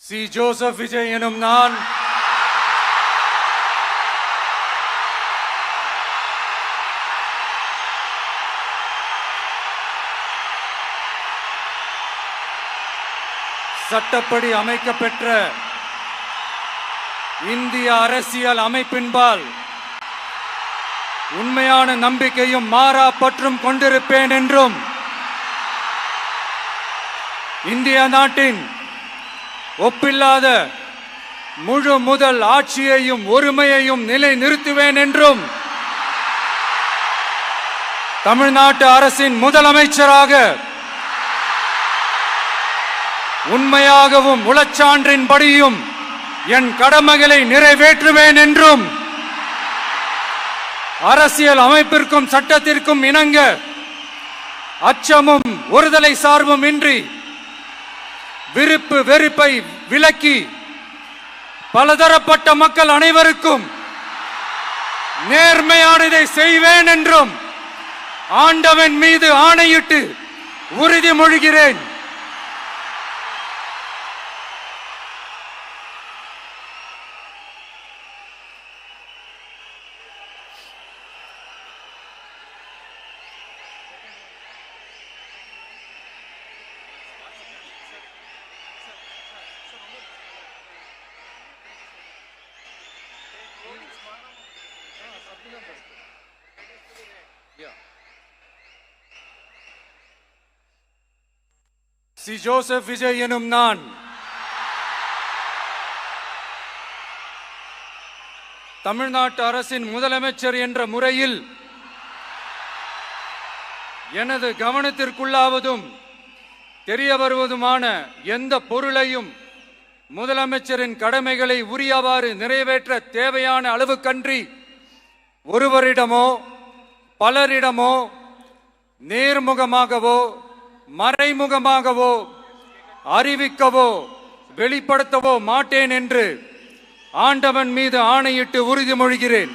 C. Joseph Vijay எனும் நான் சட்டப்படி அமைக்கப்பெற்ற இந்திய அரசியல் அமைப்பின்பால் உண்மையான நம்பிக்கையும் மாறா பற்றும் கொண்டிருப்பேன் என்றும் இந்திய நாட்டின் ஒப்பில்லாத முழு முதல் ஆட்சியையும் ஒருமையையும் நிலை நிறுத்துவேன் என்றும் தமிழ்நாட்டு அரசின் முதலமைச்சராக உண்மையாகவும் உளச்சான்றின்படியும் என் கடமைகளை நிறைவேற்றுவேன் என்றும் அரசியல் அமைப்பிற்கும் சட்டத்திற்கும் இணங்க அச்சமும் ஒருதலை சார்பும் இன்றி விருப்பு வெறுப்பை விலக்கி பலதரப்பட்ட மக்கள் அனைவருக்கும் நேர்மையானதை செய்வேன் என்றும் ஆண்டவன் மீது ஆணையிட்டு உறுதிமொழிகிறேன். சி. ஜோசப் விஜய் எனும் நான் தமிழ்நாட்டு அரசின் முதலமைச்சர் என்ற முறையில் எனது கவனத்திற்குள்ளாவதும் தெரிய வருவதுமான எந்த பொருளையும் முதலமைச்சரின் கடமைகளை உரியவாறு நிறைவேற்ற தேவையான அளவுக்கன்றி ஒருவரிடமோ பலரிடமோ நேர்முகமாகவோ மறைமுகமாகவோ அறிவிக்கவோ வெளிப்படுத்தவோ மாட்டேன் என்று ஆண்டவன் மீது ஆணையிட்டு உறுதிமொழிகிறேன்.